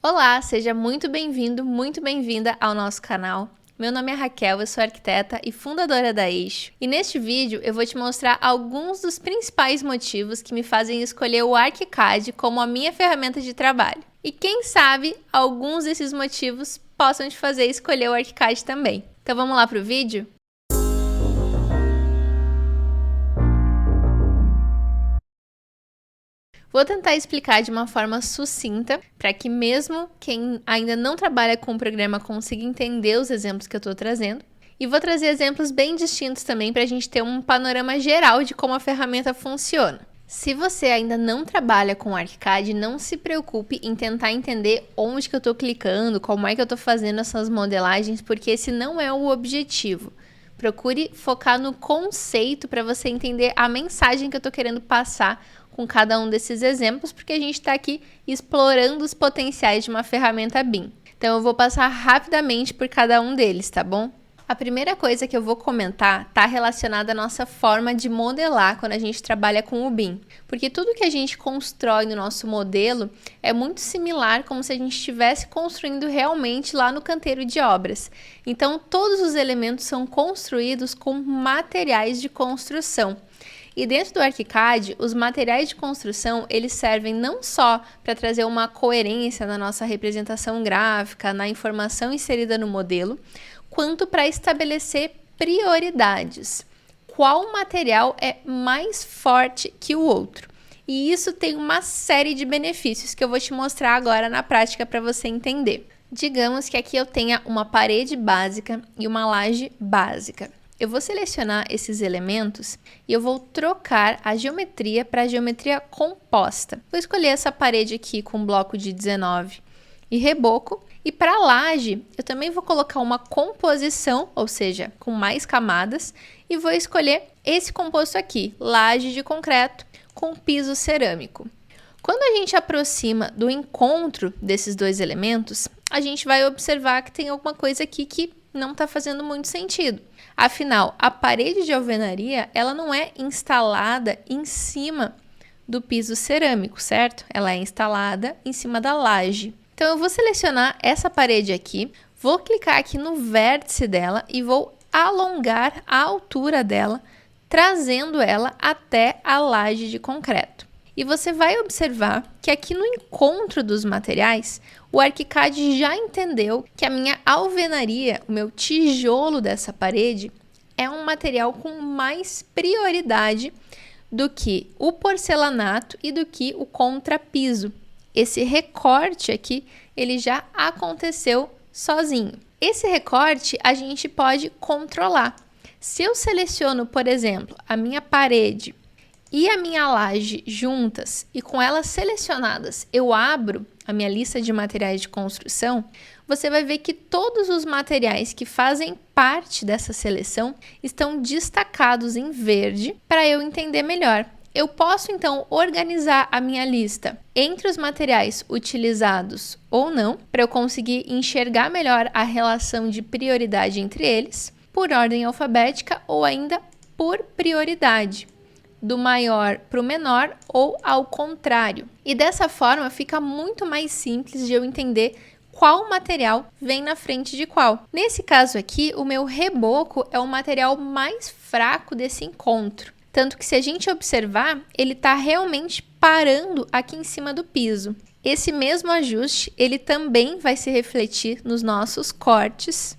Olá, seja muito bem-vindo, muito bem-vinda ao nosso canal. Meu nome é Raquel, eu sou arquiteta e fundadora da Eixo. E neste vídeo eu vou te mostrar alguns dos principais motivos que me fazem escolher o ArchiCAD como a minha ferramenta de trabalho. E quem sabe alguns desses motivos possam te fazer escolher o ArchiCAD também. Então vamos lá para o vídeo? Vou tentar explicar de uma forma sucinta, para que mesmo quem ainda não trabalha com o programa consiga entender os exemplos que eu estou trazendo. E vou trazer exemplos bem distintos também para a gente ter um panorama geral de como a ferramenta funciona. Se você ainda não trabalha com o ArchiCAD, não se preocupe em tentar entender onde que eu estou clicando, como é que eu estou fazendo essas modelagens, porque esse não é o objetivo. Procure focar no conceito para você entender a mensagem que eu estou querendo passar com cada um desses exemplos, porque a gente está aqui explorando os potenciais de uma ferramenta BIM. Então eu vou passar rapidamente por cada um deles, tá bom? A primeira coisa que eu vou comentar está relacionada à nossa forma de modelar quando a gente trabalha com o BIM. Porque tudo que a gente constrói no nosso modelo é muito similar como se a gente estivesse construindo realmente lá no canteiro de obras. Então todos os elementos são construídos com materiais de construção. E dentro do ArchiCAD, os materiais de construção, eles servem não só para trazer uma coerência na nossa representação gráfica, na informação inserida no modelo, quanto para estabelecer prioridades. Qual material é mais forte que o outro? E isso tem uma série de benefícios que eu vou te mostrar agora na prática para você entender. Digamos que aqui eu tenha uma parede básica e uma laje básica. Eu vou selecionar esses elementos e eu vou trocar a geometria para a geometria composta. Vou escolher essa parede aqui com bloco de 19 e reboco. E para a laje, eu também vou colocar uma composição, ou seja, com mais camadas, e vou escolher esse composto aqui, laje de concreto com piso cerâmico. Quando a gente aproxima do encontro desses dois elementos, a gente vai observar que tem alguma coisa aqui que não está fazendo muito sentido. Afinal, a parede de alvenaria, ela não é instalada em cima do piso cerâmico, certo? Ela é instalada em cima da laje. Então, eu vou selecionar essa parede aqui, vou clicar aqui no vértice dela e vou alongar a altura dela, trazendo ela até a laje de concreto. E você vai observar que aqui no encontro dos materiais, o ArchiCAD já entendeu que a minha alvenaria, o meu tijolo dessa parede, é um material com mais prioridade do que o porcelanato e do que o contrapiso. Esse recorte aqui, ele já aconteceu sozinho. Esse recorte a gente pode controlar. Se eu seleciono, por exemplo, a minha parede e a minha laje juntas e com elas selecionadas, eu abro a minha lista de materiais de construção, você vai ver que todos os materiais que fazem parte dessa seleção estão destacados em verde para eu entender melhor. Eu posso então organizar a minha lista entre os materiais utilizados ou não, para eu conseguir enxergar melhor a relação de prioridade entre eles, por ordem alfabética ou ainda por prioridade, do maior para o menor ou ao contrário. E dessa forma fica muito mais simples de eu entender qual material vem na frente de qual. Nesse caso aqui, o meu reboco é o material mais fraco desse encontro. Tanto que se a gente observar, ele está realmente parando aqui em cima do piso. Esse mesmo ajuste, ele também vai se refletir nos nossos cortes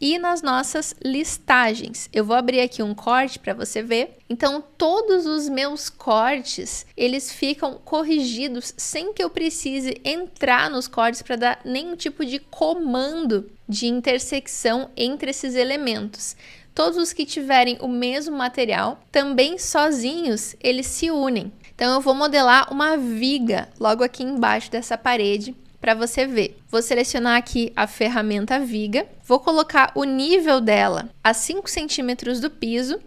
e nas nossas listagens. Eu vou abrir aqui um corte para você ver. Então, todos os meus cortes, eles ficam corrigidos sem que eu precise entrar nos cortes para dar nenhum tipo de comando de intersecção entre esses elementos. Todos os que tiverem o mesmo material, também sozinhos, eles se unem. Então, eu vou modelar uma viga logo aqui embaixo dessa parede para você ver. Vou selecionar aqui a ferramenta viga, vou colocar o nível dela a 5 centímetros do piso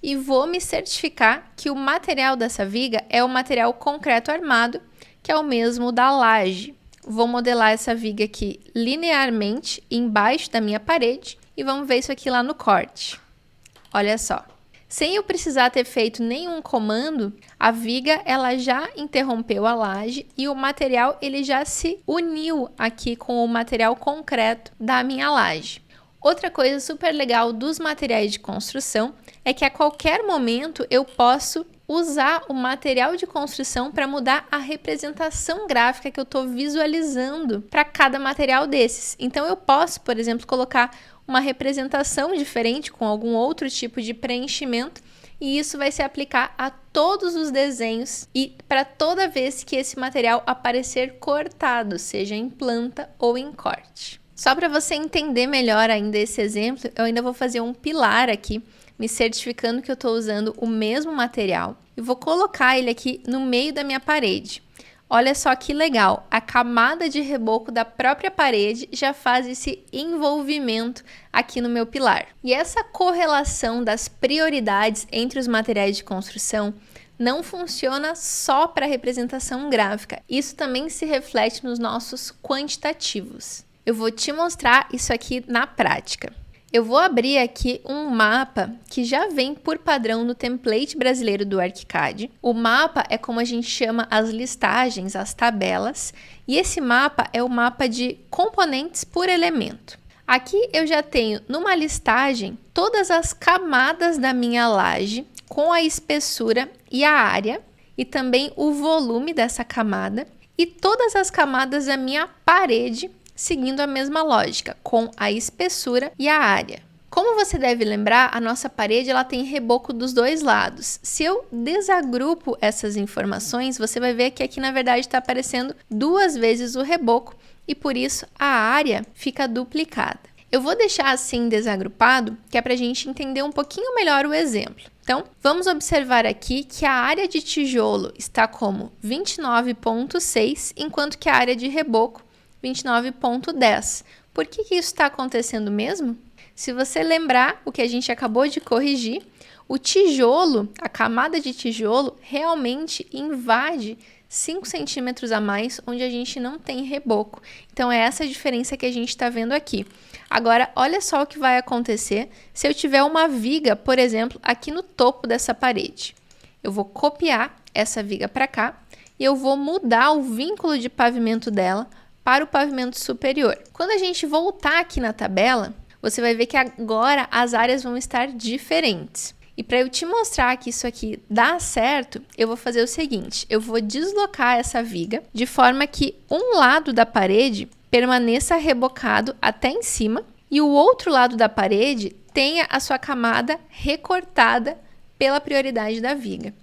e vou me certificar que o material dessa viga é o material concreto armado, que é o mesmo da laje. Vou modelar essa viga aqui linearmente embaixo da minha parede e vamos ver isso aqui lá no corte. Olha só. Sem eu precisar ter feito nenhum comando, a viga ela já interrompeu a laje e o material ele já se uniu aqui com o material concreto da minha laje. Outra coisa super legal dos materiais de construção é que a qualquer momento eu posso usar o material de construção para mudar a representação gráfica que eu estou visualizando para cada material desses. Então eu posso, por exemplo, colocar uma representação diferente com algum outro tipo de preenchimento e isso vai se aplicar a todos os desenhos e para toda vez que esse material aparecer cortado, seja em planta ou em corte. Só para você entender melhor ainda esse exemplo, eu ainda vou fazer um pilar aqui, me certificando que eu estou usando o mesmo material e vou colocar ele aqui no meio da minha parede. Olha só que legal, a camada de reboco da própria parede já faz esse envolvimento aqui no meu pilar. E essa correlação das prioridades entre os materiais de construção não funciona só para representação gráfica, isso também se reflete nos nossos quantitativos. Eu vou te mostrar isso aqui na prática. Eu vou abrir aqui um mapa que já vem por padrão no template brasileiro do ArchiCAD. O mapa é como a gente chama as listagens, as tabelas, e esse mapa é o mapa de componentes por elemento. Aqui eu já tenho numa listagem todas as camadas da minha laje com a espessura e a área, e também o volume dessa camada, e todas as camadas da minha parede, seguindo a mesma lógica, com a espessura e a área. Como você deve lembrar, a nossa parede ela tem reboco dos dois lados. Se eu desagrupo essas informações, você vai ver que aqui na verdade está aparecendo 2 vezes o reboco e por isso a área fica duplicada. Eu vou deixar assim desagrupado, que é para a gente entender um pouquinho melhor o exemplo. Então, vamos observar aqui que a área de tijolo está como 29,6, enquanto que a área de reboco 29,10. Por que isso está acontecendo mesmo? Se você lembrar o que a gente acabou de corrigir, o tijolo, a camada de tijolo, realmente invade 5 centímetros a mais, onde a gente não tem reboco. Então, é essa a diferença que a gente está vendo aqui. Agora, olha só o que vai acontecer se eu tiver uma viga, por exemplo, aqui no topo dessa parede. Eu vou copiar essa viga para cá e eu vou mudar o vínculo de pavimento dela para o pavimento superior. Quando a gente voltar aqui na tabela, você vai ver que agora as áreas vão estar diferentes. E para eu te mostrar que isso aqui dá certo, eu vou fazer o seguinte, eu vou deslocar essa viga de forma que um lado da parede permaneça rebocado até em cima e o outro lado da parede tenha a sua camada recortada pela prioridade da viga.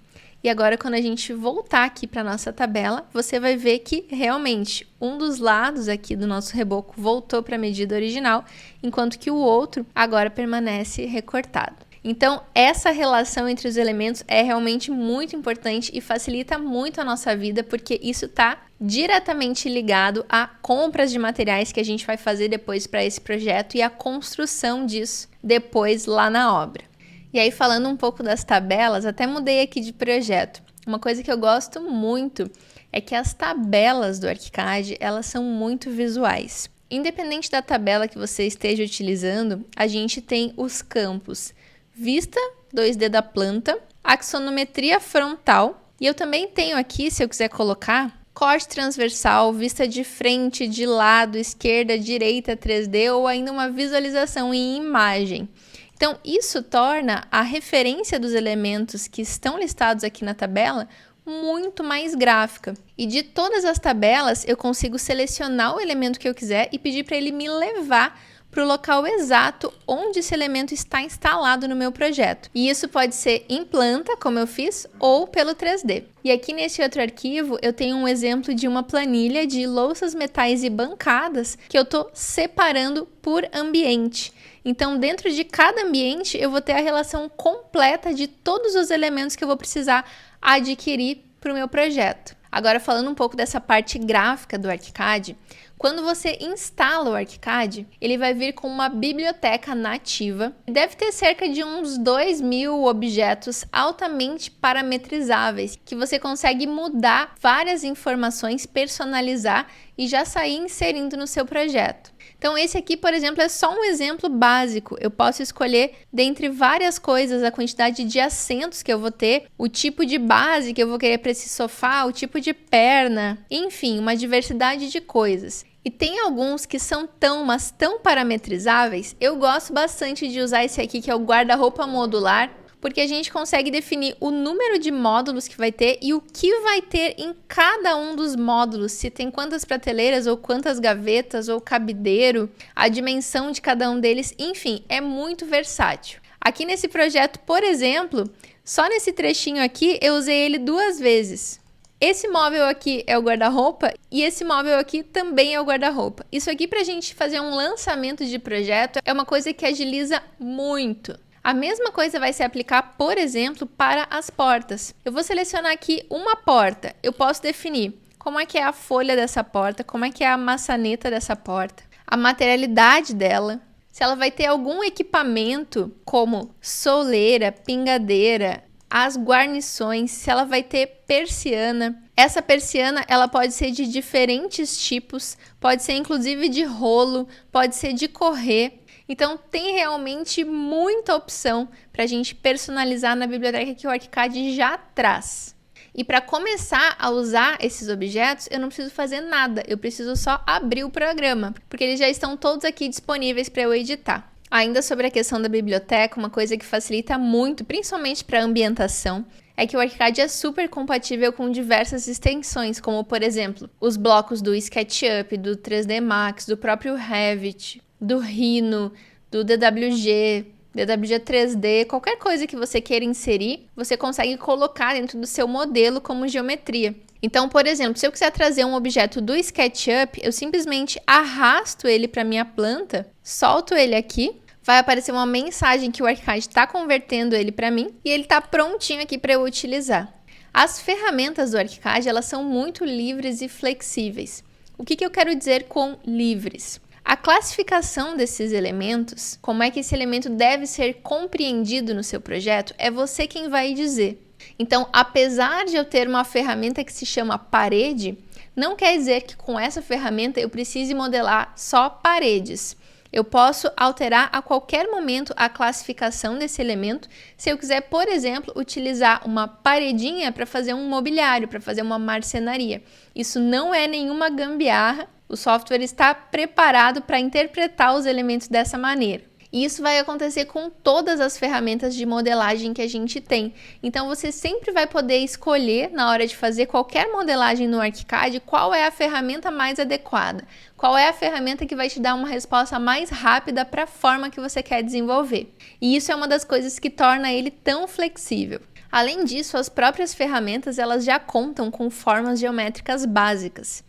E agora, quando a gente voltar aqui para a nossa tabela, você vai ver que realmente um dos lados aqui do nosso reboco voltou para a medida original, enquanto que o outro agora permanece recortado. Então, essa relação entre os elementos é realmente muito importante e facilita muito a nossa vida, porque isso está diretamente ligado a compras de materiais que a gente vai fazer depois para esse projeto e a construção disso depois lá na obra. E aí, falando um pouco das tabelas, até mudei aqui de projeto. Uma coisa que eu gosto muito é que as tabelas do ArchiCAD, elas são muito visuais. Independente da tabela que você esteja utilizando, a gente tem os campos vista 2D da planta, axonometria frontal, e eu também tenho aqui, se eu quiser colocar, corte transversal, vista de frente, de lado, esquerda, direita, 3D, ou ainda uma visualização em imagem. Então, isso torna a referência dos elementos que estão listados aqui na tabela muito mais gráfica. E de todas as tabelas, eu consigo selecionar o elemento que eu quiser e pedir para ele me levar para o local exato onde esse elemento está instalado no meu projeto. E isso pode ser em planta, como eu fiz, ou pelo 3D. E aqui nesse outro arquivo, eu tenho um exemplo de uma planilha de louças, metais e bancadas que eu estou separando por ambiente. Então, dentro de cada ambiente, eu vou ter a relação completa de todos os elementos que eu vou precisar adquirir para o meu projeto. Agora, falando um pouco dessa parte gráfica do ArchiCAD, Quando você instala o ArchiCAD, ele vai vir com uma biblioteca nativa. Deve ter cerca de uns 2.000 objetos altamente parametrizáveis, que você consegue mudar várias informações, personalizar e já sair inserindo no seu projeto. Então esse aqui, por exemplo, é só um exemplo básico. Eu posso escolher, dentre várias coisas, a quantidade de assentos que eu vou ter, o tipo de base que eu vou querer para esse sofá, o tipo de perna, enfim, uma diversidade de coisas. E tem alguns que são mas tão parametrizáveis. Eu gosto bastante de usar esse aqui, que é o guarda-roupa modular, porque a gente consegue definir o número de módulos que vai ter e o que vai ter em cada um dos módulos, se tem quantas prateleiras ou quantas gavetas ou cabideiro, a dimensão de cada um deles, enfim, é muito versátil. Aqui nesse projeto, por exemplo, só nesse trechinho aqui eu usei ele 2 vezes. Esse móvel aqui é o guarda-roupa e esse móvel aqui também é o guarda-roupa. Isso aqui para a gente fazer um lançamento de projeto é uma coisa que agiliza muito. A mesma coisa vai se aplicar, por exemplo, para as portas. Eu vou selecionar aqui uma porta. Eu posso definir como é que é a folha dessa porta, como é que é a maçaneta dessa porta, a materialidade dela, se ela vai ter algum equipamento como soleira, pingadeira, as guarnições, se ela vai ter persiana. Essa persiana, ela pode ser de diferentes tipos, pode ser inclusive de rolo, pode ser de correr. Então, tem realmente muita opção para a gente personalizar na biblioteca que o ArchiCAD já traz. E para começar a usar esses objetos, eu não preciso fazer nada, eu preciso só abrir o programa, porque eles já estão todos aqui disponíveis para eu editar. Ainda sobre a questão da biblioteca, uma coisa que facilita muito, principalmente para a ambientação, é que o ArchiCAD é super compatível com diversas extensões, como, por exemplo, os blocos do SketchUp, do 3D Max, do próprio Revit, do Rhino, do DWG 3D, qualquer coisa que você queira inserir, você consegue colocar dentro do seu modelo como geometria. Então, por exemplo, se eu quiser trazer um objeto do SketchUp, eu simplesmente arrasto ele para minha planta, solto ele aqui, vai aparecer uma mensagem que o ArchiCAD está convertendo ele para mim e ele está prontinho aqui para eu utilizar. As ferramentas do ArchiCAD, elas são muito livres e flexíveis. O que eu quero dizer com livres? A classificação desses elementos, como é que esse elemento deve ser compreendido no seu projeto, é você quem vai dizer. Então, apesar de eu ter uma ferramenta que se chama parede, não quer dizer que com essa ferramenta eu precise modelar só paredes. Eu posso alterar a qualquer momento a classificação desse elemento, se eu quiser, por exemplo, utilizar uma paredinha para fazer um mobiliário, para fazer uma marcenaria. Isso não é nenhuma gambiarra. O software está preparado para interpretar os elementos dessa maneira. E isso vai acontecer com todas as ferramentas de modelagem que a gente tem. Então, você sempre vai poder escolher, na hora de fazer qualquer modelagem no ArchiCAD, qual é a ferramenta mais adequada. Qual é a ferramenta que vai te dar uma resposta mais rápida para a forma que você quer desenvolver. E isso é uma das coisas que torna ele tão flexível. Além disso, as próprias ferramentas elas já contam com formas geométricas básicas.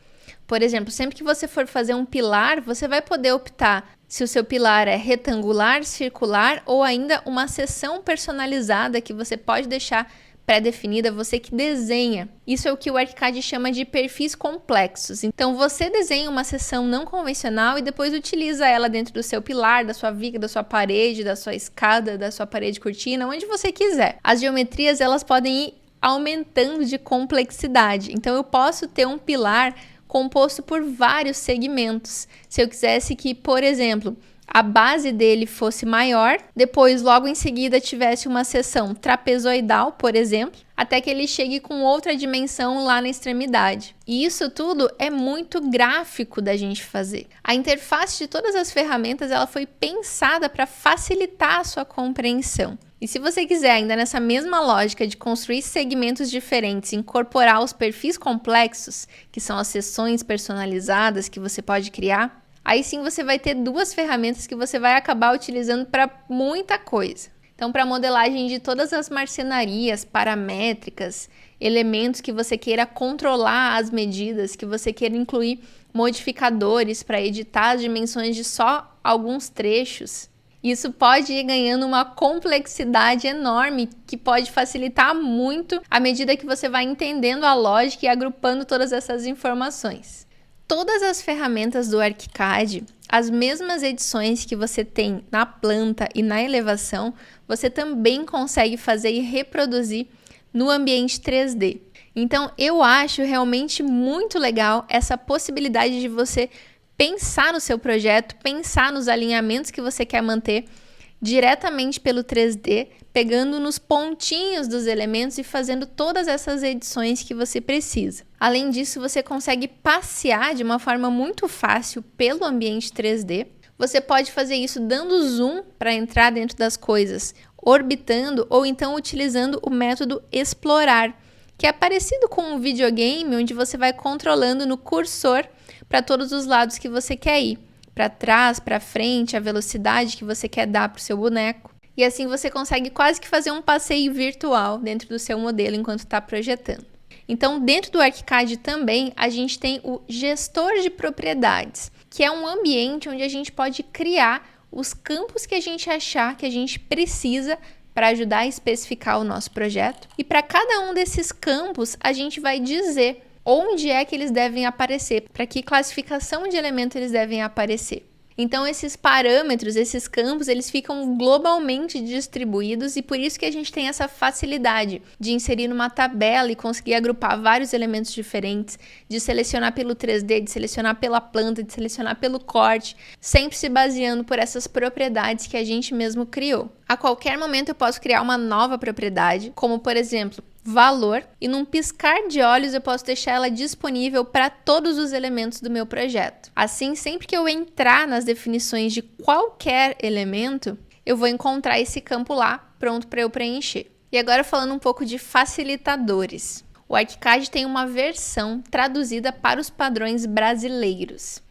Por exemplo, sempre que você for fazer um pilar, você vai poder optar se o seu pilar é retangular, circular ou ainda uma seção personalizada que você pode deixar pré-definida, você que desenha. Isso é o que o ArchiCAD chama de perfis complexos. Então, você desenha uma seção não convencional e depois utiliza ela dentro do seu pilar, da sua viga, da sua parede, da sua escada, da sua parede cortina, onde você quiser. As geometrias, elas podem ir aumentando de complexidade. Então, eu posso ter um pilar composto por vários segmentos. Se eu quisesse que, por exemplo, a base dele fosse maior, depois logo em seguida tivesse uma seção trapezoidal, por exemplo, até que ele chegue com outra dimensão lá na extremidade. E isso tudo é muito gráfico da gente fazer. A interface de todas as ferramentas ela foi pensada para facilitar a sua compreensão. E se você quiser, ainda nessa mesma lógica de construir segmentos diferentes, incorporar os perfis complexos, que são as seções personalizadas que você pode criar, aí sim você vai ter 2 ferramentas que você vai acabar utilizando para muita coisa. Então, para modelagem de todas as marcenarias, paramétricas, elementos que você queira controlar as medidas, que você queira incluir modificadores para editar as dimensões de só alguns trechos, isso pode ir ganhando uma complexidade enorme que pode facilitar muito à medida que você vai entendendo a lógica e agrupando todas essas informações. todas as ferramentas do ArchiCAD, as mesmas edições que você tem na planta e na elevação, você também consegue fazer e reproduzir no ambiente 3D. Então, eu acho realmente muito legal essa possibilidade de você pensar no seu projeto, pensar nos alinhamentos que você quer manter diretamente pelo 3D, pegando nos pontinhos dos elementos e fazendo todas essas edições que você precisa. Além disso, você consegue passear de uma forma muito fácil pelo ambiente 3D. Você pode fazer isso dando zoom para entrar dentro das coisas, orbitando ou então utilizando o método explorar, que é parecido com um videogame onde você vai controlando no cursor para todos os lados que você quer ir, para trás, para frente, a velocidade que você quer dar para o seu boneco. E assim você consegue quase que fazer um passeio virtual dentro do seu modelo enquanto está projetando. Então, dentro do ArchiCAD também, a gente tem o gestor de propriedades, que é um ambiente onde a gente pode criar os campos que a gente achar que a gente precisa para ajudar a especificar o nosso projeto. E para cada um desses campos, a gente vai dizer onde é que eles devem aparecer, para que classificação de elemento eles devem aparecer. Então, esses parâmetros, esses campos, eles ficam globalmente distribuídos e por isso que a gente tem essa facilidade de inserir numa tabela e conseguir agrupar vários elementos diferentes, de selecionar pelo 3D, de selecionar pela planta, de selecionar pelo corte, sempre se baseando por essas propriedades que a gente mesmo criou. A qualquer momento eu posso criar uma nova propriedade, como por exemplo, valor, e num piscar de olhos eu posso deixar ela disponível para todos os elementos do meu projeto. Assim, sempre que eu entrar nas definições de qualquer elemento, eu vou encontrar esse campo lá, pronto para eu preencher. E agora falando um pouco de facilitadores. O ArchiCAD tem uma versão traduzida para os padrões brasileiros.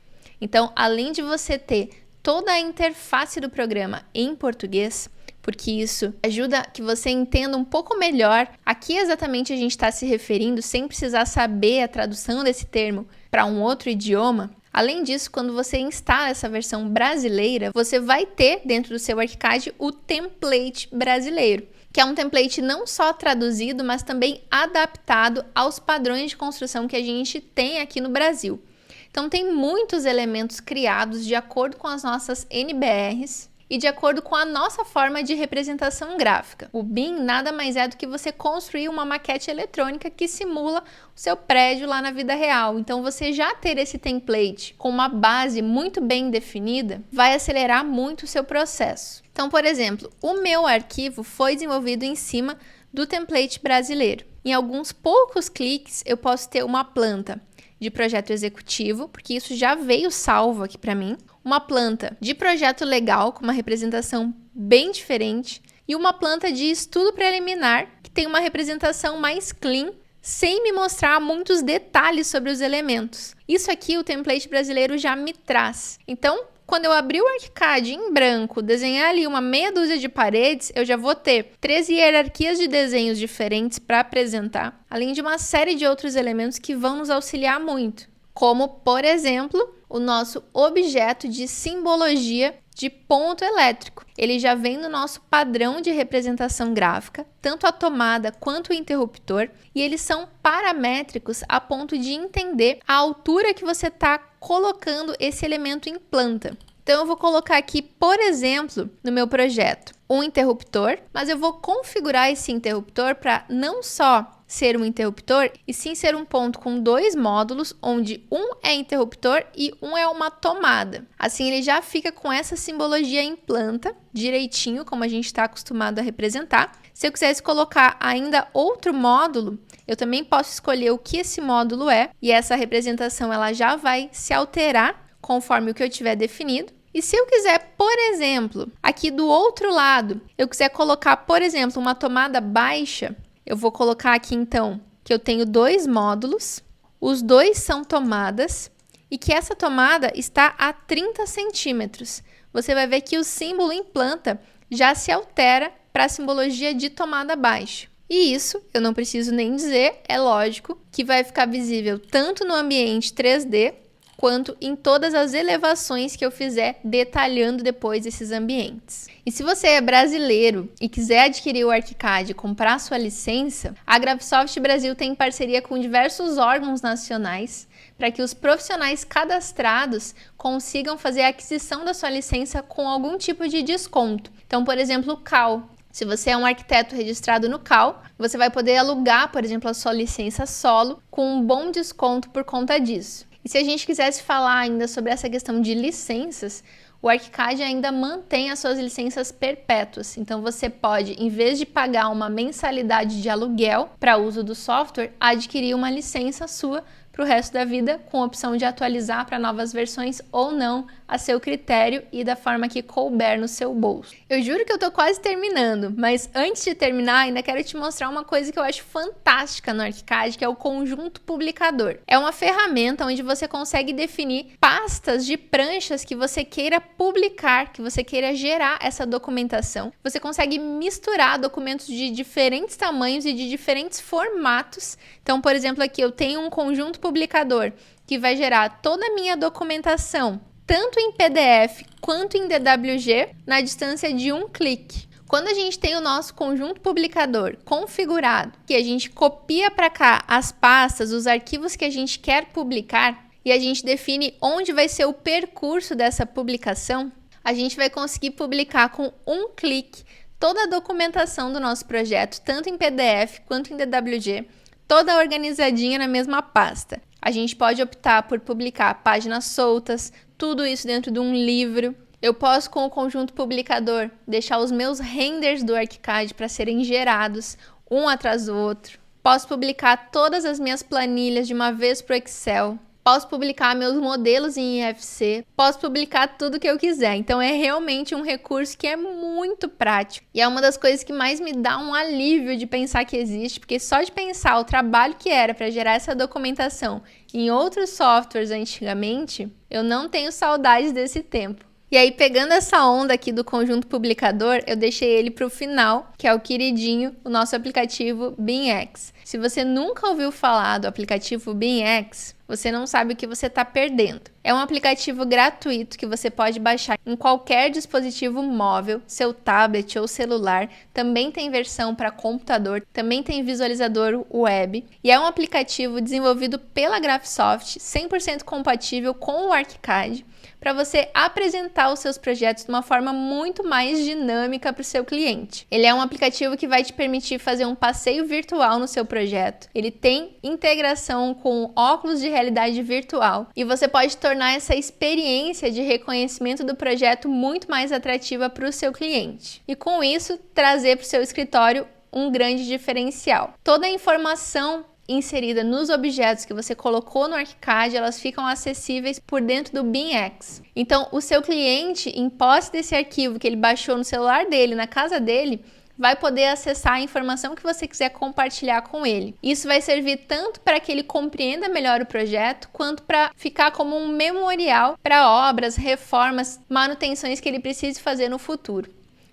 Então, além de você ter toda a interface do programa em português, porque isso ajuda que você entenda um pouco melhor a que exatamente a gente está se referindo, sem precisar saber a tradução desse termo para um outro idioma. Além disso, quando você instala essa versão brasileira, você vai ter dentro do seu ArchiCAD o template brasileiro, que é um template não só traduzido, mas também adaptado aos padrões de construção que a gente tem aqui no Brasil. Então, tem muitos elementos criados de acordo com as nossas NBRs, e de acordo com a nossa forma de representação gráfica. O BIM nada mais é do que você construir uma maquete eletrônica que simula o seu prédio lá na vida real. Então, você já ter esse template com uma base muito bem definida vai acelerar muito o seu processo. Então, por exemplo, o meu arquivo foi desenvolvido em cima do template brasileiro. Em alguns poucos cliques, eu posso ter uma planta de projeto executivo, porque isso já veio salvo aqui para mim, uma planta de projeto legal, com uma representação bem diferente, e uma planta de estudo preliminar, que tem uma representação mais clean, sem me mostrar muitos detalhes sobre os elementos. Isso aqui o template brasileiro já me traz. Então, quando eu abrir o ArchiCAD em branco, desenhar ali uma meia dúzia de paredes, eu já vou ter 13 hierarquias de desenhos diferentes para apresentar, além de uma série de outros elementos que vão nos auxiliar muito, como, por exemplo, o nosso objeto de simbologia de ponto elétrico. Ele já vem no nosso padrão de representação gráfica, tanto a tomada quanto o interruptor, e eles são paramétricos a ponto de entender a altura que você está colocando esse elemento em planta. Então, eu vou colocar aqui, por exemplo, no meu projeto, um interruptor, mas eu vou configurar esse interruptor para não só ser um interruptor, e sim ser um ponto com 2 módulos, onde um é interruptor e um é uma tomada. Assim, ele já fica com essa simbologia em planta, direitinho, como a gente está acostumado a representar. Se eu quisesse colocar ainda outro módulo, eu também posso escolher o que esse módulo é, e essa representação ela já vai se alterar conforme o que eu tiver definido. E se eu quiser, por exemplo, aqui do outro lado, eu quiser colocar, por exemplo, uma tomada baixa, eu vou colocar aqui então que eu tenho 2 módulos, os 2 são tomadas e que essa tomada está a 30 centímetros. Você vai ver que o símbolo em planta já se altera para a simbologia de tomada baixa. E isso, eu não preciso nem dizer, é lógico que vai ficar visível tanto no ambiente 3D quanto em todas as elevações que eu fizer detalhando depois esses ambientes. E se você é brasileiro e quiser adquirir o ArchiCAD e comprar sua licença, a Graphisoft Brasil tem parceria com diversos órgãos nacionais para que os profissionais cadastrados consigam fazer a aquisição da sua licença com algum tipo de desconto. Então, por exemplo, o CAL. Se você é um arquiteto registrado no CAL, você vai poder alugar, por exemplo, a sua licença solo com um bom desconto por conta disso. E se a gente quisesse falar ainda sobre essa questão de licenças, o ArchiCAD ainda mantém as suas licenças perpétuas. Então você pode, em vez de pagar uma mensalidade de aluguel para uso do software, adquirir uma licença sua para o resto da vida, com a opção de atualizar para novas versões ou não, a seu critério e da forma que couber no seu bolso. Eu juro que eu tô quase terminando, mas antes de terminar, ainda quero te mostrar uma coisa que eu acho fantástica no ArchiCAD, que é o conjunto publicador. É uma ferramenta onde você consegue definir pastas de pranchas que você queira publicar, que você queira gerar essa documentação. Você consegue misturar documentos de diferentes tamanhos e de diferentes formatos. Então, por exemplo, aqui eu tenho um conjunto publicador que vai gerar toda a minha documentação, tanto em PDF quanto em DWG, na distância de um clique. Quando a gente tem o nosso conjunto publicador configurado, que a gente copia para cá as pastas, os arquivos que a gente quer publicar, e a gente define onde vai ser o percurso dessa publicação, a gente vai conseguir publicar com um clique toda a documentação do nosso projeto, tanto em PDF quanto em DWG, toda organizadinha na mesma pasta. A gente pode optar por publicar páginas soltas, tudo isso dentro de um livro. Eu posso, com o conjunto publicador, deixar os meus renders do ArchiCAD para serem gerados, um atrás do outro. Posso publicar todas as minhas planilhas de uma vez para o Excel. Posso publicar meus modelos em IFC, posso publicar tudo que eu quiser. Então é realmente um recurso que é muito prático. E é uma das coisas que mais me dá um alívio de pensar que existe, porque só de pensar o trabalho que era para gerar essa documentação em outros softwares antigamente, eu não tenho saudades desse tempo. E aí, pegando essa onda aqui do conjunto publicador, eu deixei ele para o final, que é o queridinho, o nosso aplicativo BIMX. Se você nunca ouviu falar do aplicativo BIMX, você não sabe o que você está perdendo. É um aplicativo gratuito que você pode baixar em qualquer dispositivo móvel, seu tablet ou celular. Também tem versão para computador, também tem visualizador web. E é um aplicativo desenvolvido pela Graphisoft, 100% compatível com o ArchiCAD, para você apresentar os seus projetos de uma forma muito mais dinâmica para o seu cliente. Ele é um aplicativo que vai te permitir fazer um passeio virtual no seu projeto. Ele tem integração com óculos de realidade virtual e você pode tornar essa experiência de reconhecimento do projeto muito mais atrativa para o seu cliente. E com isso, trazer para o seu escritório um grande diferencial. Toda a informação inserida nos objetos que você colocou no ArchiCAD, elas ficam acessíveis por dentro do BIMX. Então, o seu cliente, em posse desse arquivo que ele baixou no celular dele, na casa dele, vai poder acessar a informação que você quiser compartilhar com ele. Isso vai servir tanto para que ele compreenda melhor o projeto, quanto para ficar como um memorial para obras, reformas, manutenções que ele precise fazer no futuro.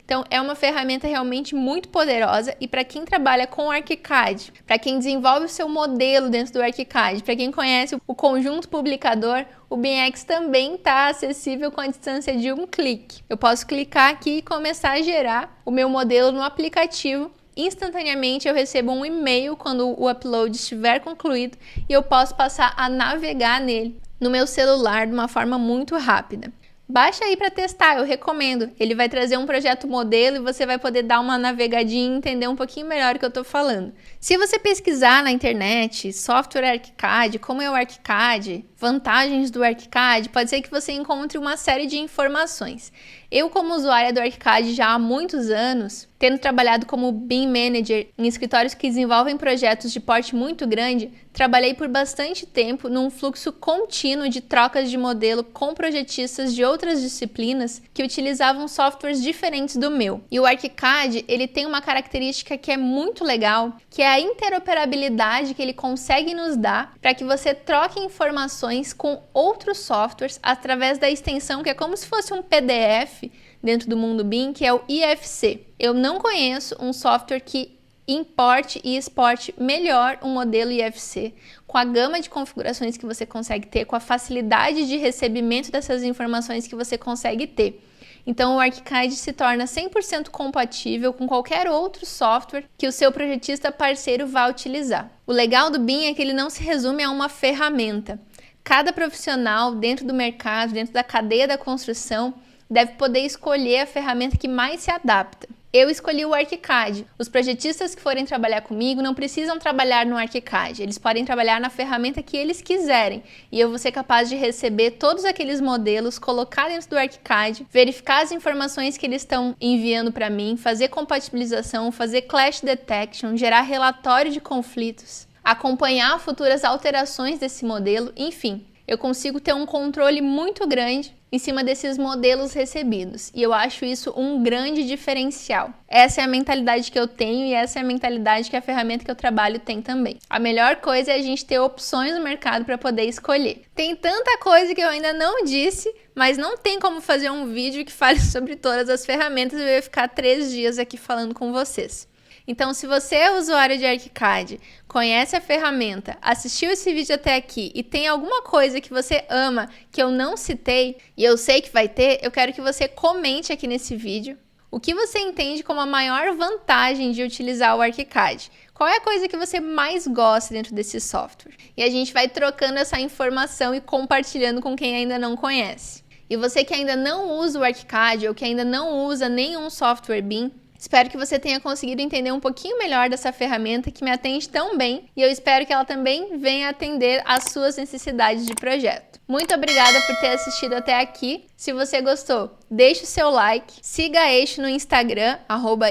Então, é uma ferramenta realmente muito poderosa e para quem trabalha com o ArchiCAD, para quem desenvolve o seu modelo dentro do ArchiCAD, para quem conhece o conjunto publicador, o BIMX também está acessível com a distância de um clique. Eu posso clicar aqui e começar a gerar o meu modelo no aplicativo. Instantaneamente eu recebo um e-mail quando o upload estiver concluído e eu posso passar a navegar nele no meu celular de uma forma muito rápida. Baixa aí para testar, eu recomendo. Ele vai trazer um projeto modelo e você vai poder dar uma navegadinha e entender um pouquinho melhor o que eu estou falando. Se você pesquisar na internet software ArchiCAD, como é o ArchiCAD, vantagens do ArchiCAD, pode ser que você encontre uma série de informações. Eu, como usuária do ArchiCAD já há muitos anos, tendo trabalhado como BIM Manager em escritórios que desenvolvem projetos de porte muito grande, trabalhei por bastante tempo num fluxo contínuo de trocas de modelo com projetistas de outras disciplinas que utilizavam softwares diferentes do meu. E o ArchiCAD, ele tem uma característica que é muito legal, que é a interoperabilidade que ele consegue nos dar para que você troque informações com outros softwares através da extensão que é como se fosse um PDF dentro do mundo BIM, que é o IFC. Eu não conheço um software que importe e exporte melhor um modelo IFC, com a gama de configurações que você consegue ter, com a facilidade de recebimento dessas informações que você consegue ter. Então, o ArchiCAD se torna 100% compatível com qualquer outro software que o seu projetista parceiro vá utilizar. O legal do BIM é que ele não se resume a uma ferramenta. Cada profissional dentro do mercado, dentro da cadeia da construção, deve poder escolher a ferramenta que mais se adapta. Eu escolhi o ArchiCAD. Os projetistas que forem trabalhar comigo não precisam trabalhar no ArchiCAD, eles podem trabalhar na ferramenta que eles quiserem. E eu vou ser capaz de receber todos aqueles modelos, colocar dentro do ArchiCAD, verificar as informações que eles estão enviando para mim, fazer compatibilização, fazer clash detection, gerar relatório de conflitos, acompanhar futuras alterações desse modelo, enfim. Eu consigo ter um controle muito grande em cima desses modelos recebidos. E eu acho isso um grande diferencial. Essa é a mentalidade que eu tenho e essa é a mentalidade que a ferramenta que eu trabalho tem também. A melhor coisa é a gente ter opções no mercado para poder escolher. Tem tanta coisa que eu ainda não disse, mas não tem como fazer um vídeo que fale sobre todas as ferramentas e eu ia ficar 3 dias aqui falando com vocês. Então, se você é usuário de ArchiCAD, conhece a ferramenta, assistiu esse vídeo até aqui e tem alguma coisa que você ama que eu não citei e eu sei que vai ter, eu quero que você comente aqui nesse vídeo o que você entende como a maior vantagem de utilizar o ArchiCAD. Qual é a coisa que você mais gosta dentro desse software? E a gente vai trocando essa informação e compartilhando com quem ainda não conhece. E você que ainda não usa o ArchiCAD ou que ainda não usa nenhum software BIM, espero que você tenha conseguido entender um pouquinho melhor dessa ferramenta que me atende tão bem e eu espero que ela também venha atender às suas necessidades de projeto. Muito obrigada por ter assistido até aqui. Se você gostou, deixe o seu like, siga a Eixo no Instagram,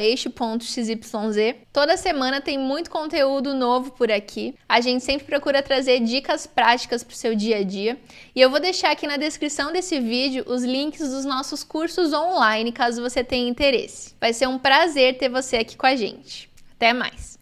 @eixo.xyz. Toda semana tem muito conteúdo novo por aqui. A gente sempre procura trazer dicas práticas para o seu dia a dia. E eu vou deixar aqui na descrição desse vídeo os links dos nossos cursos online, caso você tenha interesse. Vai ser um prazer ter você aqui com a gente. Até mais!